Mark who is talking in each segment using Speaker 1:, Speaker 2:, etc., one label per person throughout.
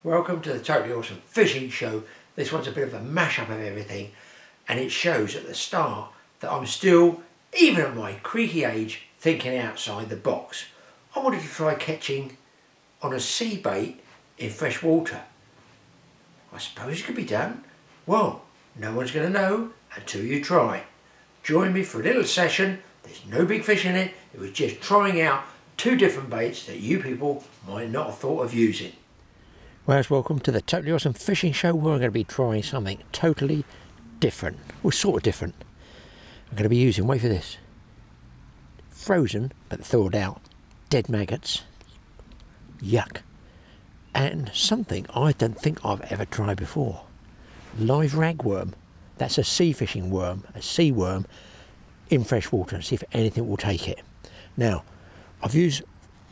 Speaker 1: Welcome to the Totally Awesome Fishing Show. This one's a bit of a mashup of everything, and it shows at the start that I'm still, even at my creaky age, thinking outside the box. I wanted to try catching on a sea bait in fresh water. I suppose it could be done. Well, no one's going to know until you try. Join me for a little session. There's no big fish in it. It was just trying out two different baits that you people might not have thought of using. Well, welcome to the Totally Awesome Fishing Show, where I'm going to be trying something totally different. Well, sort of different. I'm going to be using, wait for this, frozen but thawed out dead maggots. Yuck. And something I don't think I've ever tried before. Live ragworm. That's a sea fishing worm, a sea worm in fresh water, and see if anything will take it. Now, I've used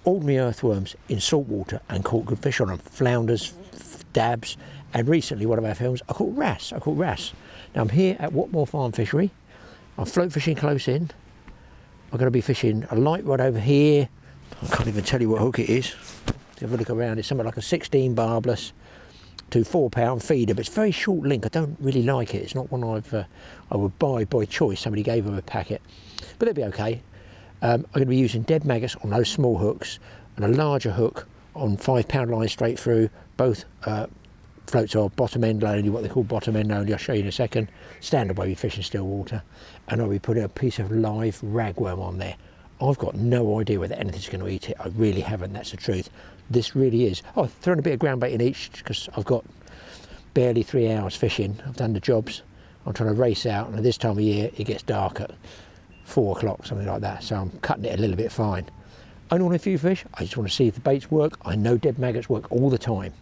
Speaker 1: ordinary earthworms in salt water and caught good fish on them. Flounders, dabs, and recently one of our films I caught wrasse. Now I'm here at Watmore Farm Fishery. I'm float fishing close in. I'm going to be fishing a light rod over here. I can't even tell you what hook it is. Have a look around. It's something like a 16 barbless to 4 pound feeder, but it's very short link. I don't really like it. It's not one I would buy by choice. Somebody gave them a packet, but they'll be okay. I'm going to be using dead maggots on those small hooks and a larger hook on 5 pound line straight through. Both floats are bottom end only, what they call bottom end only. I'll show you in a second. Standard way we fish in still water. And I'll be putting a piece of live ragworm on there. I've got no idea whether anything's going to eat it. I really haven't, that's the truth. This really is. Oh, I've thrown a bit of ground bait in each because I've got barely 3 hours fishing. I've done the jobs. I'm trying to race out, and at this time of year it gets dark at 4 o'clock, something like that, so I'm cutting it a little bit fine. Only want a few fish. I just want to see if the baits work. I know dead maggots work all the time,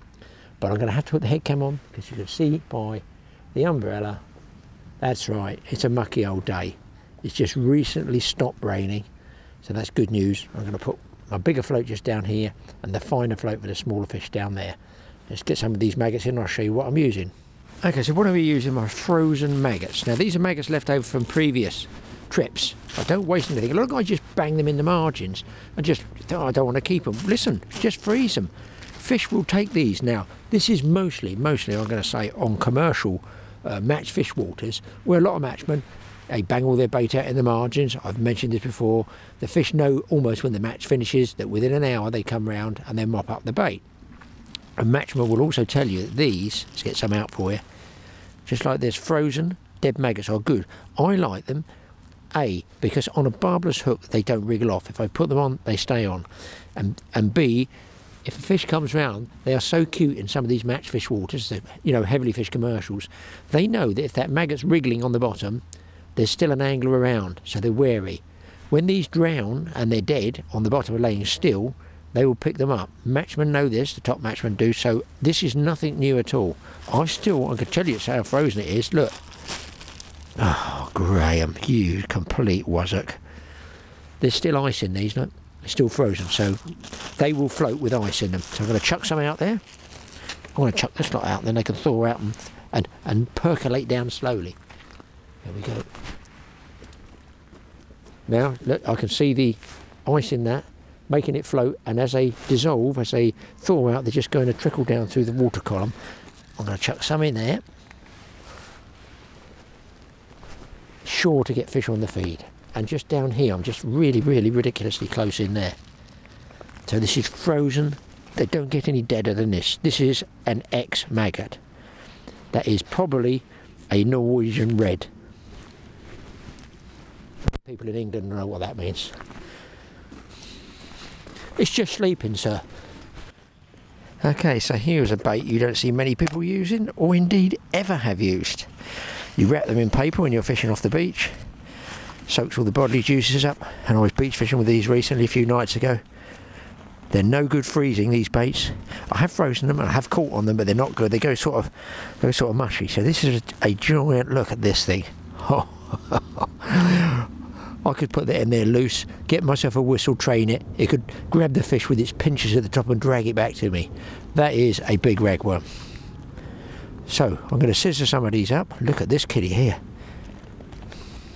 Speaker 1: but I'm going to have to put the head cam on because you can see by the umbrella, that's right, it's a mucky old day. It's just recently stopped raining, so that's good news. I'm going to put my bigger float just down here and the finer float with the smaller fish down there. Let's get some of these maggots in and I'll show you what I'm using. Okay, so what are we using? My frozen maggots. Now these are maggots left over from previous trips. I don't waste anything. A lot of guys just bang them in the margins and just, oh, I don't want to keep them. Listen, just freeze them. Fish will take these. Now, this is mostly I'm going to say on commercial match fish waters, where a lot of matchmen, they bang all their bait out in the margins. I've mentioned this before. The fish know almost when the match finishes that within an hour they come round and then mop up the bait. A matchman will also tell you that these, let's get some out for you, just like this, frozen dead maggots are good. I like them, A, because on a barbless hook they don't wriggle off. If I put them on, they stay on. And B, if a fish comes round, they are so cute in some of these match fish waters, you know, heavily fished commercials, they know that if that maggot's wriggling on the bottom, there's still an angler around, so they're wary. When these drown and they're dead on the bottom or laying still, they will pick them up. Matchmen know this, the top matchmen do, so this is nothing new at all. I can tell you how frozen it is, look. Oh, Graham, you complete wazzock. There's still ice in these, look. They're still frozen, so they will float with ice in them. So I'm going to chuck some out there. I'm going to chuck this lot out, and then they can thaw out and percolate down slowly. There we go. Now, look, I can see the ice in that, making it float, and as they dissolve, as they thaw out, they're just going to trickle down through the water column. I'm going to chuck some in there. Sure to get fish on the feed. And just down here, I'm just really ridiculously close in there. So this is frozen. They don't get any deader than this. This is an ex-maggot. That is probably a Norwegian red. People in England know what that means. It's just sleeping, sir. Okay, so here's a bait you don't see many people using, or indeed ever have used. You wrap them in paper when you're fishing off the beach, soaks all the bodily juices up, and I was beach fishing with these recently a few nights ago. They're no good freezing, these baits. I have frozen them and I have caught on them, but they're not good. They go sort of mushy. So this is a giant look at this thing. I could put that in there loose, get myself a whistle, train it. It could grab the fish with its pinchers at the top and drag it back to me. That is a big ragworm. So I'm going to scissor some of these up. Look at this kitty here.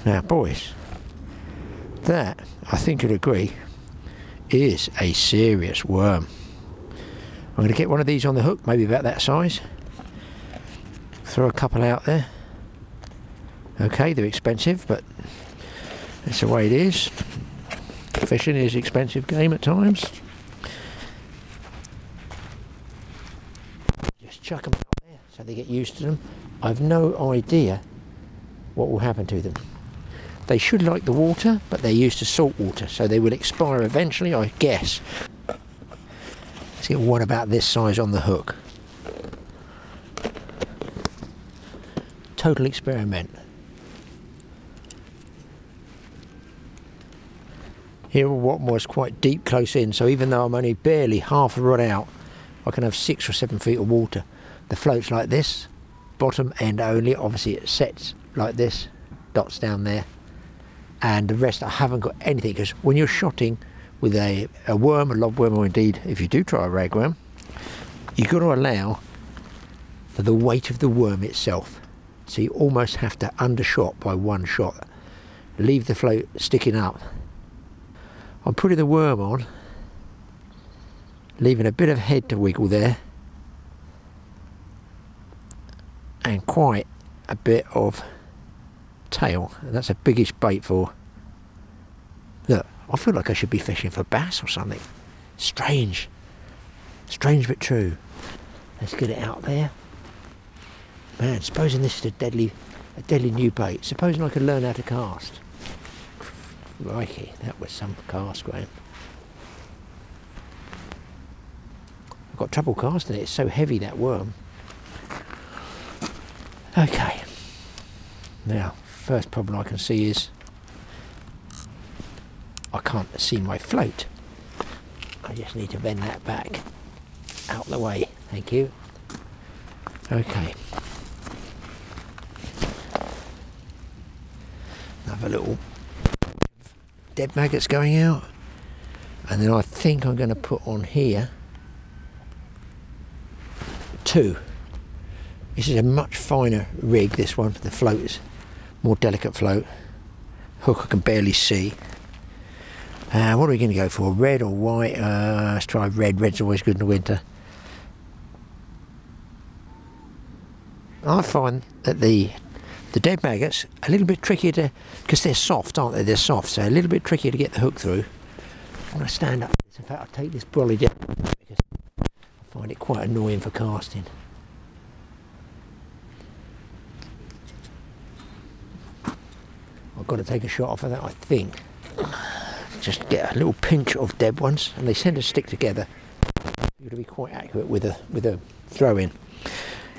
Speaker 1: Now boys, that, I think you'd agree, is a serious worm. going to get one of these on the hook, maybe about that size. Throw a couple out there. Okay, they're expensive, but that's the way it is. Fishing is an expensive game at times. Just chuck them out there so they get used to them. I've no idea what will happen to them. They should like the water, but they're used to salt water, so they will expire eventually, I guess. Let's get one about this size on the hook. Total experiment. Here what was quite deep close in, so even though I'm only barely half a rod out, I can have 6 or 7 feet of water. The float's like this, bottom end only, obviously it sets like this, dots down there, and the rest I haven't got anything, because when you're shotting with a worm, a lobworm, or indeed if you do try a ragworm, you've got to allow for the weight of the worm itself, so you almost have to undershot by one shot, leave the float sticking up. I'm putting the worm on, leaving a bit of head to wiggle there, and quite a bit of tail, and that's a biggish bait for. Look, I feel like I should be fishing for bass or something. Strange but true. Let's get it out there. Man, supposing this is a deadly new bait. Supposing I could learn how to cast. Crikey, that was some cast, Graham. I've got trouble casting it, it's so heavy, that worm. Okay, now first problem I can see is I can't see my float. I just need to bend that back out the way, thank you. Okay, another little dead maggots going out, and then I think I'm going to put on here 2. This is a much finer rig, this one. The float is more delicate float. Hook I can barely see. What are we going to go for? Red or white? Let's try red. Red's always good in the winter. I find that the dead maggots a little bit trickier to, because they're soft, aren't they? They're soft, so a little bit trickier to get the hook through. I'm going to stand up. In fact, I'll take this brolly down because I find it quite annoying for casting. I've got to take a shot off of that, I think. Just get a little pinch of dead ones, and they tend to stick together. You've got to be quite accurate with a throw in.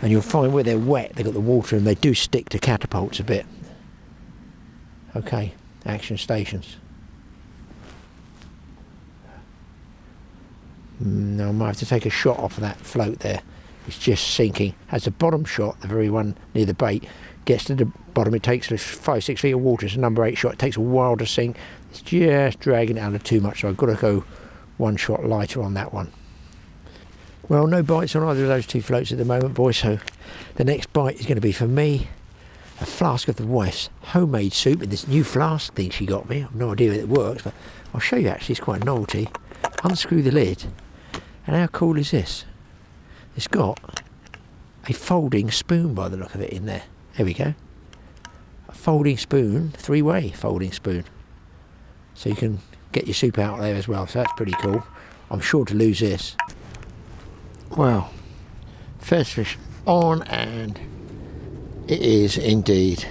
Speaker 1: And you'll find where they're wet, they've got the water and they do stick to catapults a bit. Okay, action stations. Now I might have to take a shot off of that float there. It's just sinking. As the bottom shot, the very one near the bait, gets to the bottom, it takes 5-6 feet of water. It's a number 8 shot. It takes a while to sink. It's just dragging it under too much, so I've got to go one shot lighter on that one. Well, no bites on either of those 2 floats at the moment, boys, so the next bite is going to be for me a flask of the wife's homemade soup in this new flask thing she got me. I've no idea if it works, but I'll show you actually. It's quite a novelty. Unscrew the lid, and how cool is this? It's got a folding spoon by the look of it in there. There we go. A folding spoon, 3-way folding spoon. So you can get your soup out there as well, so that's pretty cool. I'm sure to lose this. Well, first fish on, and it is indeed.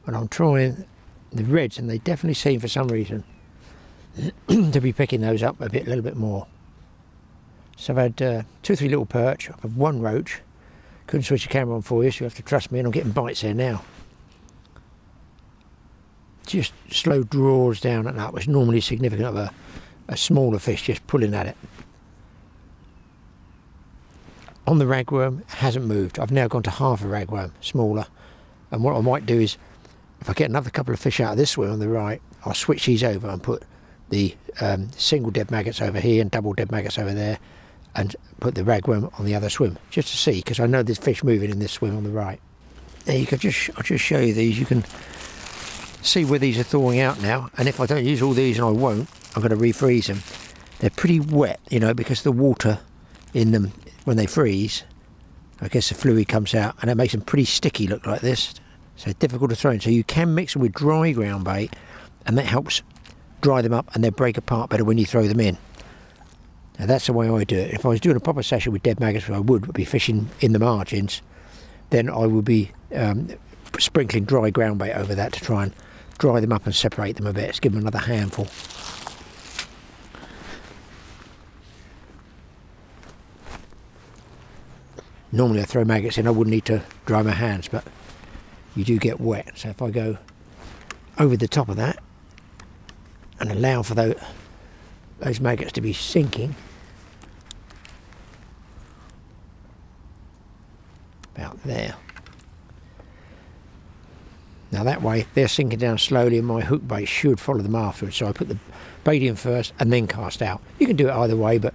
Speaker 1: And I'm trying the reds, and they definitely seem for some reason to be picking those up a little bit more. So I've had 2 or 3 little perch. I've had 1 roach. Couldn't switch the camera on for you, so you have to trust me, and I'm getting bites there now. Just slow draws down and up, which is normally significant of a smaller fish just pulling at it. On the ragworm, it hasn't moved. I've now gone to half a ragworm, smaller. And what I might do is, if I get another couple of fish out of this swim on the right, I'll switch these over and put the single dead maggots over here and double dead maggots over there, and put the ragworm on the other swim, just to see, because I know there's fish moving in this swim on the right. There you go. I'll just show you these. You can see where these are thawing out now, and if I don't use all these, and I won't, I'm going to refreeze them. they're pretty wet, you know, because the water in them, when they freeze, I guess the fluid comes out and it makes them pretty sticky, look like this. So difficult to throw in. So you can mix them with dry ground bait, and that helps dry them up and they break apart better when you throw them in. Now that's the way I do it. If I was doing a proper session with dead maggots, where I would be fishing in the margins, then I would be sprinkling dry ground bait over that to try and dry them up and separate them a bit. Let's give them another handful. Normally I throw maggots in, I wouldn't need to dry my hands, but you do get wet. So if I go over the top of that and allow for those maggots to be sinking, about there. Now that way they're sinking down slowly and my hook bait should follow them afterwards. So I put the bait in first and then cast out. You can do it either way, but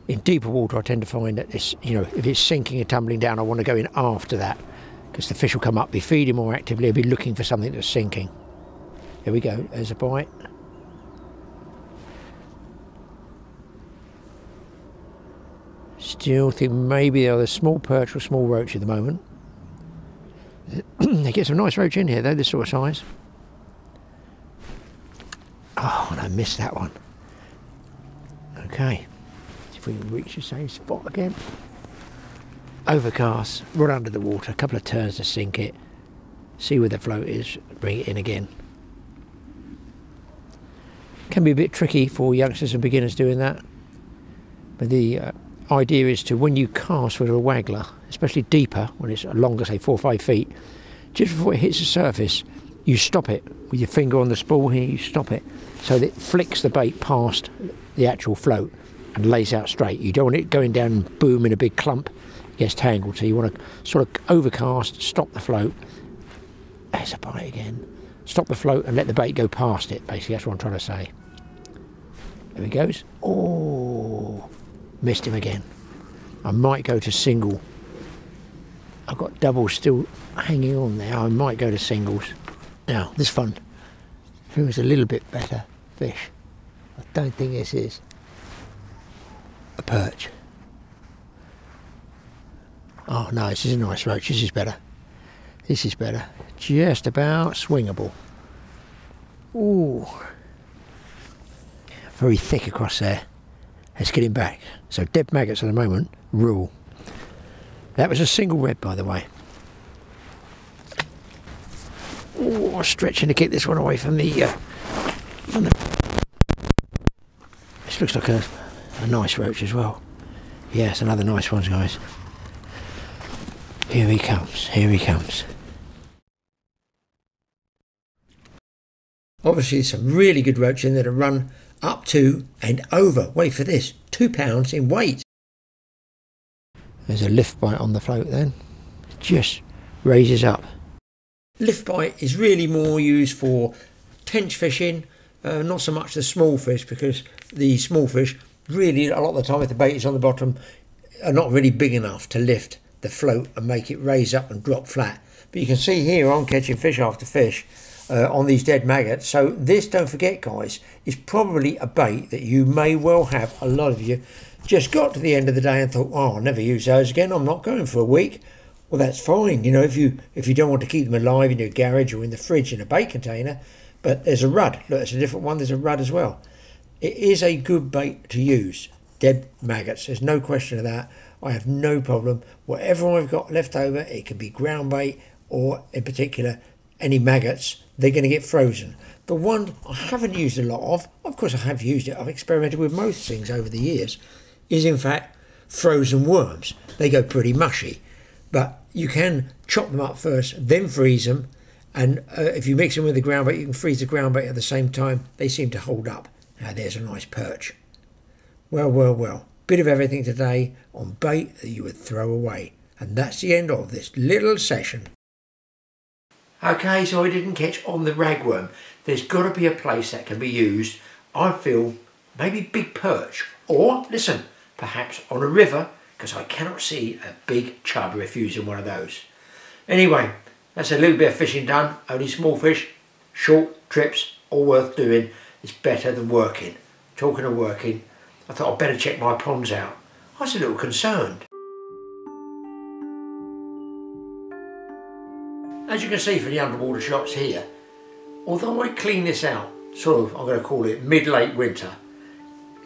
Speaker 1: in deeper water I tend to find that this, you know, if it's sinking and tumbling down, I want to go in after that, because the fish will come up, be feeding more actively, I'll be looking for something that's sinking. Here we go, there's a bite. Still think maybe they're a small perch or small roach at the moment. They get some nice roach in here though, this sort of size. Oh, and I missed that one. Okay, see if we can reach the same spot again. Overcast, rod under the water, a couple of turns to sink it, see where the float is, bring it in again. Can be a bit tricky for youngsters and beginners doing that, but the idea is to, when you cast with a waggler, especially deeper, when it's longer, say 4 or 5 feet, just before it hits the surface, you stop it with your finger on the spool here, you stop it so that it flicks the bait past the actual float and lays out straight. You don't want it going down and boom in a big clump, it gets tangled, so you want to sort of overcast, stop the float. There's a bite again. Stop the float and let the bait go past it, basically, that's what I'm trying to say. There he goes. Oh, missed him again. I might go to single. I've got doubles still hanging on there. I might go to singles. Now, this one feels a little bit better fish. I don't think this is a perch. Oh no, this is a nice roach. This is better. This is better. Just about swingable. Ooh. Very thick across there. Let's get him back. So dead maggots at the moment, rule. That was a single red, by the way. Oh, stretching to keep this one away from the. This looks like a nice roach as well. Yes, another nice one, guys. Here he comes. Here he comes. Obviously, some really good roach in there to run up to and over, wait for this, 2 pounds in weight. There's a lift bite on the float then, just raises up. Lift bite is really more used for tench fishing, not so much the small fish, because the small fish really, a lot of the time if the bait is on the bottom, are not really big enough to lift the float and make it raise up and drop flat. But you can see here I'm catching fish after fish on these dead maggots. So this, don't forget guys, is probably a bait that you may well have, a lot of you just got to the end of the day and thought, oh, I'll never use those again, I'm not going for a week. Well, that's fine, you know, if you don't want to keep them alive in your garage or in the fridge in a bait container. But there's a rudd, look, it's a different one, there's a rudd as well. It is a good bait to use, dead maggots, there's no question of that. I have no problem. Whatever I've got left over, it can be ground bait or, in particular, any maggots, they're going to get frozen. The one I haven't used a lot of course I have used it, I've experimented with most things over the years, is in fact frozen worms. They go pretty mushy, but you can chop them up first, then freeze them, and if you mix them with the ground bait, you can freeze the ground bait at the same time. They seem to hold up. Now there's a nice perch. Well, well, well. Bit of everything today on bait that you would throw away. And that's the end of this little session. Okay, so I didn't catch on the ragworm. There's got to be a place that can be used, I feel, maybe big perch. Or, listen, perhaps on a river, because I cannot see a big chub refusing one of those. Anyway, that's a little bit of fishing done. Only small fish, short trips, all worth doing. It's better than working. Talking of working, I thought I'd better check my ponds out. I was a little concerned. As you can see from the underwater shots here, although I clean this out, sort of, I'm going to call it mid-late winter,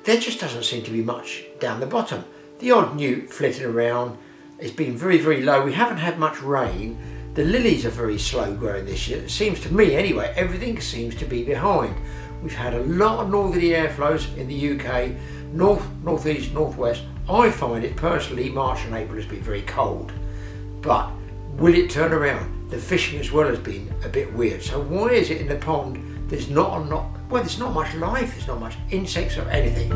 Speaker 1: there just doesn't seem to be much down the bottom. The odd newt flitting around. It's been very, very low. We haven't had much rain. The lilies are very slow growing this year. It seems to me anyway, everything seems to be behind. We've had a lot of northerly airflows in the UK, north, northeast, northwest. I find it personally, March and April has been very cold. But will it turn around? The fishing as well has been a bit weird. So why is it in the pond there's not much life, there's not much insects or anything?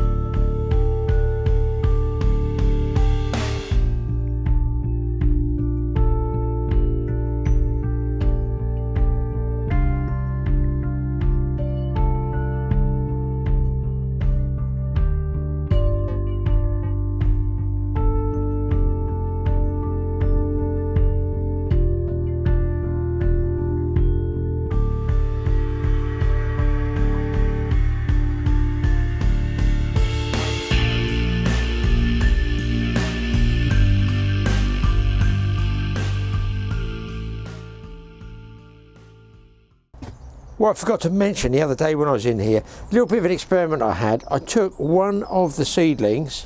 Speaker 1: Well, I forgot to mention the other day when I was in here, a little bit of an experiment I had. I took one of the seedlings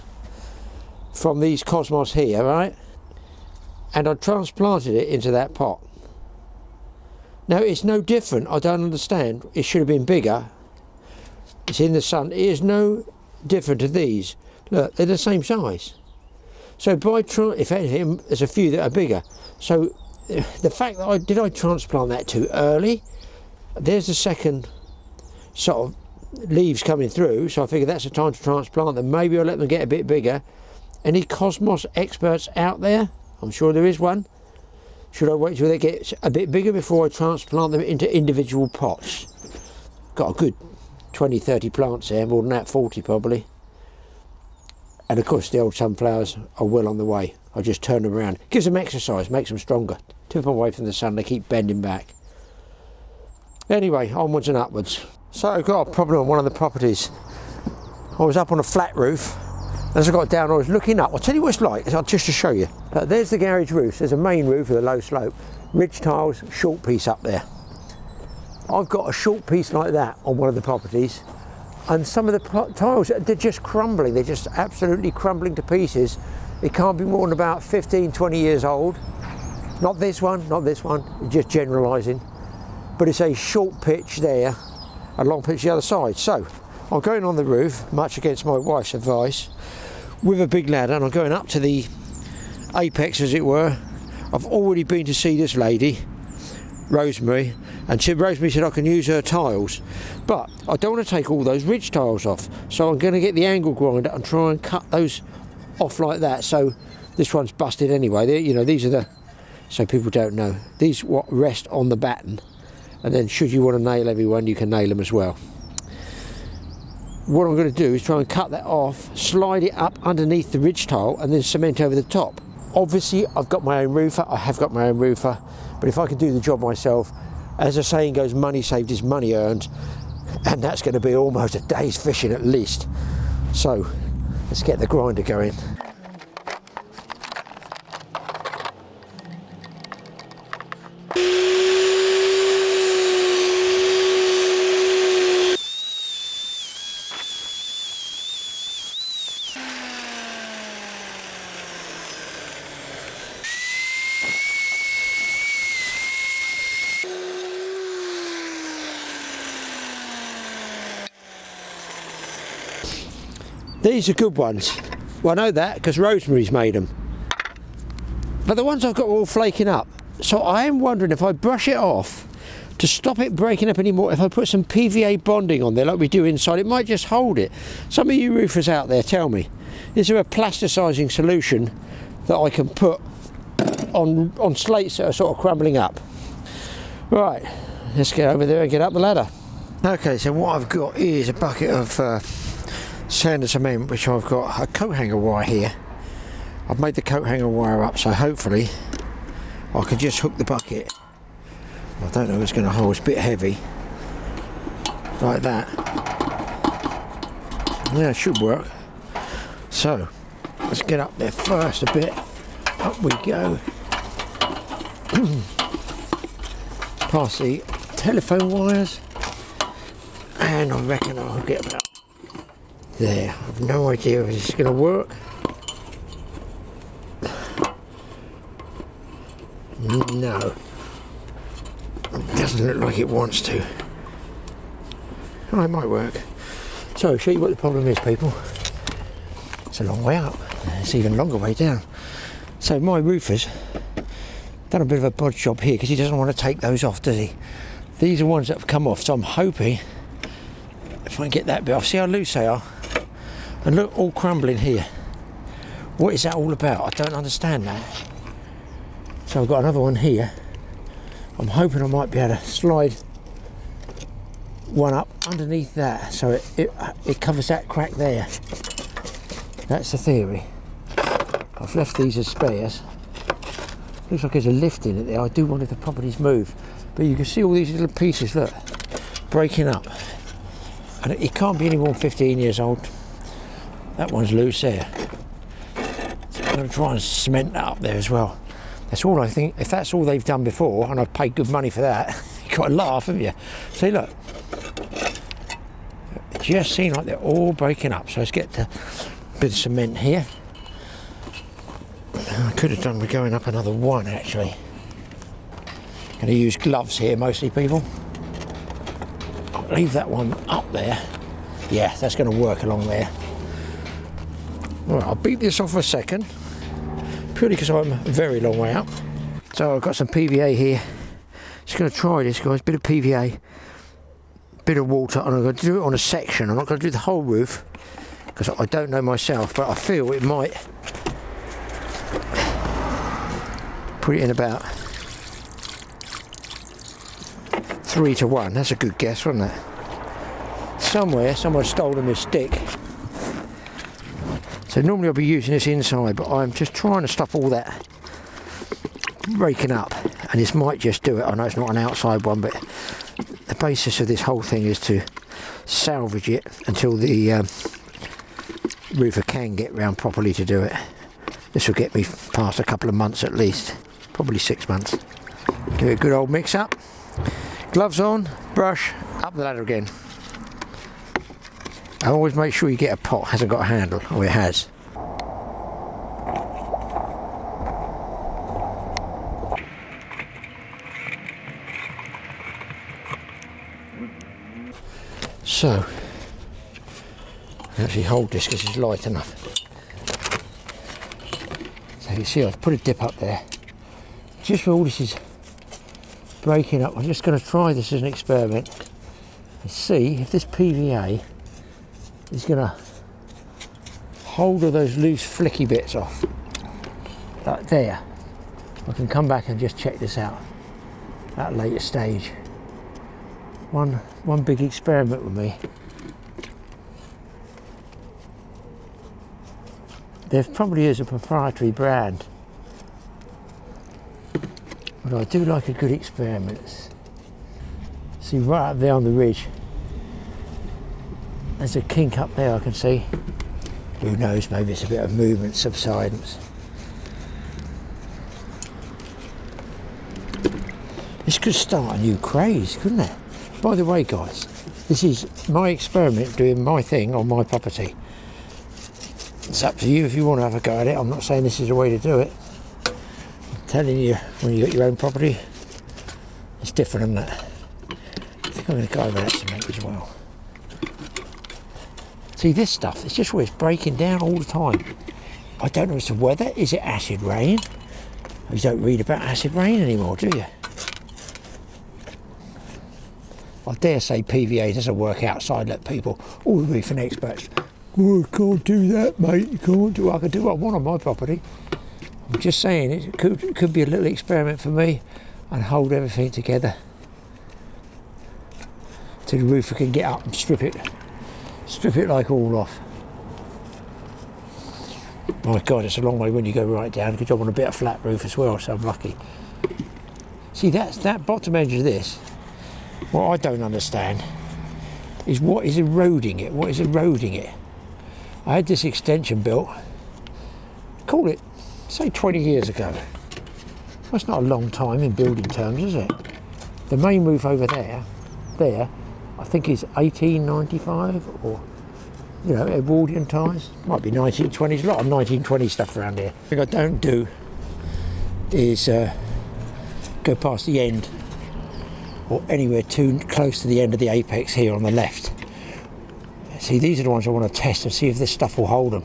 Speaker 1: from these cosmos here, right, and I transplanted it into that pot. Now it's no different, I don't understand, it should have been bigger. It's in the sun, it is no different to these. Look, they're the same size. So by if anything, there's a few that are bigger. So the fact that I transplant that too early? There's the second sort of leaves coming through, so I figure that's the time to transplant them. Maybe I'll let them get a bit bigger. Any cosmos experts out there? I'm sure there is one. Should I wait till they get a bit bigger before I transplant them into individual pots? Got a good 20-30 plants there, more than that, 40 probably. And of course the old sunflowers are well on the way. I just turn them around. Gives them exercise, makes them stronger. Tip them away from the sun, they keep bending back. Anyway, onwards and upwards. So I've got a problem on one of the properties. I was up on a flat roof. As I got down, I was looking up. I'll tell you what it's like, just to show you. There's the garage roof. There's a main roof with a low slope. Ridge tiles, short piece up there. I've got a short piece like that on one of the properties. And some of the tiles, they're just crumbling. They're just absolutely crumbling to pieces. It can't be more than about 15, 20 years old. Not this one, just generalising. But it's a short pitch there, a long pitch the other side. So I'm going on the roof, much against my wife's advice, with a big ladder, and I'm going up to the apex, as it were. I've already been to see this lady, Rosemary, and Rosemary said I can use her tiles, but I don't want to take all those ridge tiles off, so I'm going to get the angle grinder and try and cut those off like that. So this one's busted anyway. You know, these are the, so people don't know, these what rest on the batten. And then should you want to nail everyone, you can nail them as well. What I'm going to do is try and cut that off, slide it up underneath the ridge tile and then cement over the top. Obviously I've got my own roofer, I have got my own roofer, but if I can do the job myself, as the saying goes, money saved is money earned, and that's going to be almost a day's fishing at least. So let's get the grinder going. These are good ones. Well, I know that because Rosemary's made them. But the ones I've got are all flaking up. So I am wondering if I brush it off to stop it breaking up anymore, if I put some PVA bonding on there like we do inside, it might just hold it. Some of you roofers out there, tell me, is there a plasticizing solution that I can put on slates that are sort of crumbling up? Right, let's get over there and get up the ladder. Okay, so what I've got is a bucket of sand and cement, which I've got a coat hanger wire here. I've made the coat hanger wire up, so hopefully I can just hook the bucket. I don't know if it's going to hold, it's a bit heavy. Like that. Yeah, it should work. So let's get up there first a bit. Up we go. Past the telephone wires, and I reckon I'll get about there. I've no idea if this is going to work. No, it doesn't look like it wants to. Oh, it might work. So I'll show you what the problem is, people. It's a long way up, it's even longer way down. So my roofer's done a bit of a bodge job here because he doesn't want to take those off, does he? These are ones that have come off, so I'm hoping if I can get that bit off. See how loose they are? And look, all crumbling here. What is that all about? I don't understand that. So I've got another one here. I'm hoping I might be able to slide one up underneath that so it covers that crack there. That's the theory. I've left these as spares. Looks like there's a lift in it there. I do wonder if the property's moved. But you can see all these little pieces, look, breaking up. And it can't be any more than 15 years old. That one's loose there. So I'm going to try and cement that up there as well. That's all I think. If that's all they've done before, and I've paid good money for that, you've got to laugh, haven't you? See, look. It just seems like they're all breaking up. So let's get a bit of cement here. I could have done with going up another one, actually. Going to use gloves here, mostly, people. I'll leave that one up there. Yeah, that's going to work along there. All right, I'll beat this off for a second. Purely because I'm a very long way up. So I've got some PVA here. Just going to try this, guys. Bit of PVA, bit of water, and I'm going to do it on a section. I'm not going to do the whole roof because I don't know myself, but I feel it might. Put it in about 3 to 1. That's a good guess, wasn't it? Somewhere, someone's stolen this stick. So normally I'll be using this inside, but I'm just trying to stop all that breaking up. And this might just do it. I know it's not an outside one, but the basis of this whole thing is to salvage it until the roofer can get round properly to do it. This will get me past a couple of months at least. Probably 6 months. Give it a good old mix up. Gloves on, brush, up the ladder again. I always make sure you get a pot, hasn't got a handle. Oh, it has. So, I can actually hold this because it's light enough. So you see I've put a dip up there. Just where all this is breaking up, I'm just going to try this as an experiment and see if this PVA is going to hold all those loose flicky bits off. Like there. I can come back and just check this out at a later stage. One big experiment with me. There probably is a proprietary brand, but I do like a good experiment. See, right up there on the ridge, there's a kink up there I can see. Who knows, maybe it's a bit of movement, subsidence. This could start a new craze, couldn't it? By the way, guys, this is my experiment doing my thing on my property. It's up to you if you want to have a go at it. I'm not saying this is the way to do it. I'm telling you, when you got your own property, it's different, isn't it? I think I'm going to go over that cement as well. See, this stuff, it's just where it's breaking down all the time. I don't know if it's the weather. Is it acid rain? You don't read about acid rain anymore, do you? I dare say PVA doesn't work outside. Let people, all the roofing experts, oh, you can't do that, mate. You can't do. I can do what I want on my property. I'm just saying it could be a little experiment for me and hold everything together till the roofer can get up and strip it like all off. My God, it's a long way when you go right down. Good job on a bit of flat roof as well, so I'm lucky. See, that bottom edge of this. What I don't understand is what is eroding it. What is eroding it? I had this extension built, call it, say 20 years ago. That's not a long time in building terms, is it? The main roof over there, I think is 1895, or, you know, Edwardian times. Might be 1920s, a lot of 1920 stuff around here. The thing I don't do is go past the end, or anywhere too close to the end of the apex here on the left. See, these are the ones I want to test and see if this stuff will hold them,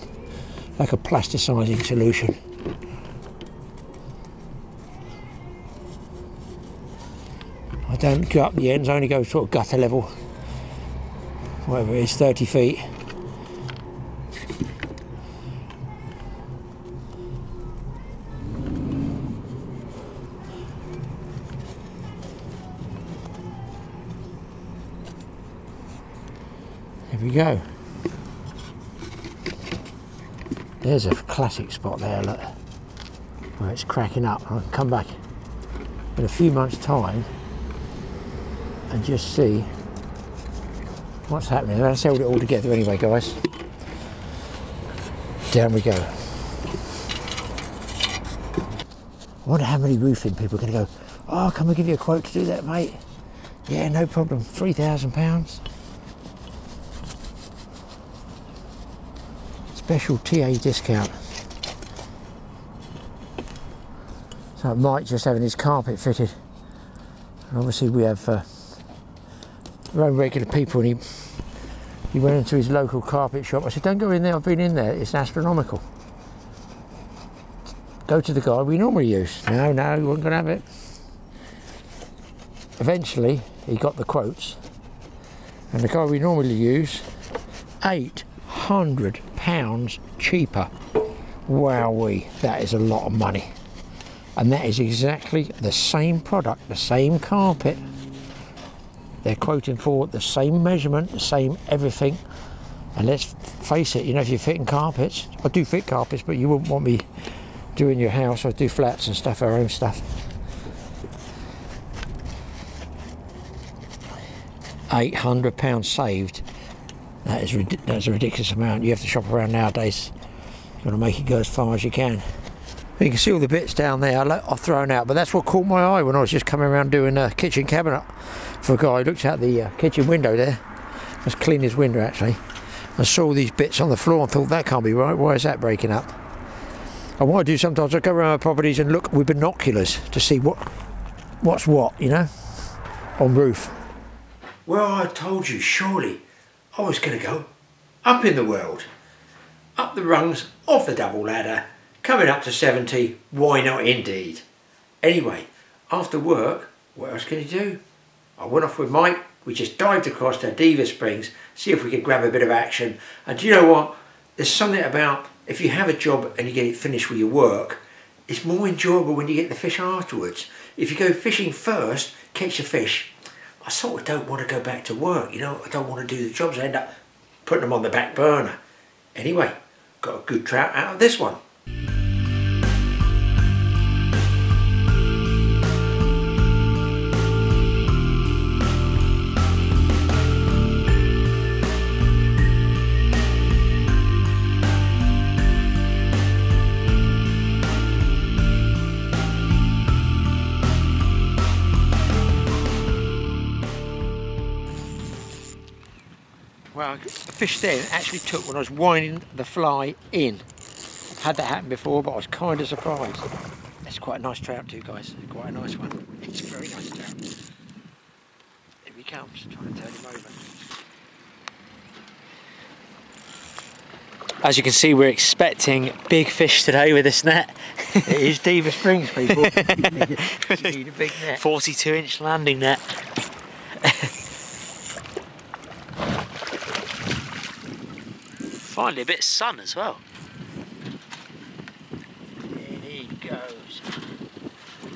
Speaker 1: like a plasticizing solution. I don't go up the ends, I only go sort of gutter level, whatever it is, 30 feet. There we go. There's a classic spot there, look, where it's cracking up. I'll come back in a few months' time and just see what's happening. Let's hold it all together anyway, guys. Down we go. I wonder how many roofing people are going to go, oh, can we give you a quote to do that, mate? Yeah, no problem, £3,000. Special TA discount. So Mike just having his carpet fitted. And obviously we have our own regular people, and he went into his local carpet shop. I said, don't go in there, I've been in there, it's astronomical. Go to the guy we normally use. No, he wasn't going to have it. Eventually he got the quotes, and the guy we normally use, £800 cheaper. Wowee, that is a lot of money. And that is exactly the same product, the same carpet. They're quoting for the same measurement, the same everything. And let's face it, you know, if you're fitting carpets, I do fit carpets, but you wouldn't want me doing your house. I do flats and stuff, our own stuff. £800 saved. That's a ridiculous amount. You have to shop around nowadays. You've got to make it go as far as you can. You can see all the bits down there I've thrown out, but that's what caught my eye when I was just coming around doing a kitchen cabinet for a guy. I looked out the kitchen window there. I was cleaning his window actually. I saw all these bits on the floor and thought, that can't be right. Why is that breaking up? And what I do sometimes, I go around my properties and look with binoculars to see what's what, you know, on roof. Well, I told you, surely I was going to go up in the world, up the rungs of the double ladder, coming up to 70, why not indeed? Anyway, after work, what else can you do? I went off with Mike, we just dived across to Diva Springs, see if we could grab a bit of action. And do you know what? There's something about, if you have a job and you get it finished with your work, it's more enjoyable when you get the fish afterwards. If you go fishing first, catch the fish, I sort of don't want to go back to work, you know, I don't want to do the jobs, I end up putting them on the back burner. Anyway, got a good trout out of this one. Well, the fish there actually took when I was winding the fly in. I've had that happen before, but I was kind of surprised. It's quite a nice trout too, guys. Quite a nice one. It's a very nice trout. Here he comes, trying to turn him over.
Speaker 2: As you can see, we're expecting big fish today with this net.
Speaker 1: It is Diva Springs, people. You need a big net.
Speaker 2: 42-inch landing net. Finally a bit of sun as well.
Speaker 1: In he goes.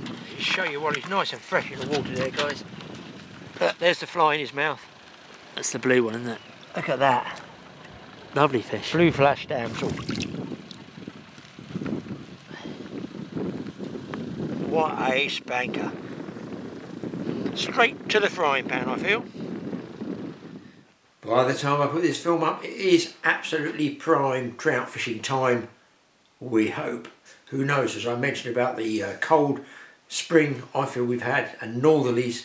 Speaker 1: I'll show you while he's nice and fresh in the water there, guys. There's the fly in his mouth.
Speaker 2: That's the blue one, isn't it?
Speaker 1: Look at that.
Speaker 2: Lovely fish.
Speaker 1: Blue flash damsel. What a spanker. Straight to the frying pan, I feel. By the time I put this film up, it is absolutely prime trout fishing time, we hope. Who knows, as I mentioned about the cold spring I feel we've had and northerlies.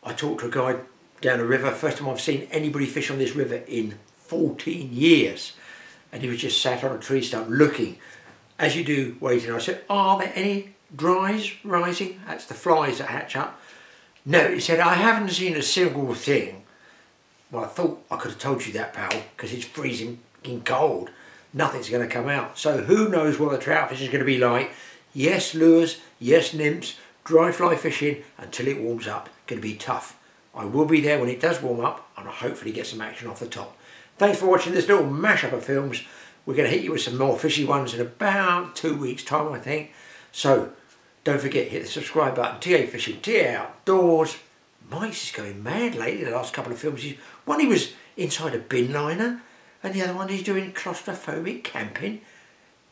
Speaker 1: I talked to a guy down a river, first time I've seen anybody fish on this river in 14 years. And he was just sat on a tree stump looking, as you do, waiting. I said, are there any dries rising? That's the flies that hatch up. No, he said, I haven't seen a single thing. Well, I thought I could have told you that, pal, because it's freezing cold. Nothing's going to come out. So who knows what the trout fish is going to be like. Yes, lures, yes, nymphs, dry fly fishing until it warms up. Going to be tough. I will be there when it does warm up, and I'll hopefully get some action off the top. Thanks for watching this little mashup of films. We're going to hit you with some more fishy ones in about 2 weeks' time, I think. So don't forget, hit the subscribe button. TA Fishing, TA Outdoors. Mike's is going mad lately, the last couple of films. One he was inside a bin liner, and the other one he's doing claustrophobic camping.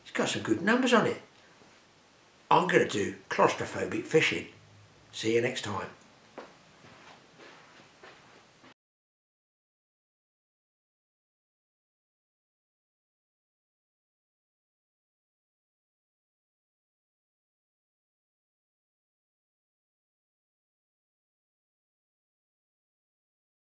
Speaker 1: He's got some good numbers on it. I'm going to do claustrophobic fishing. See you next time.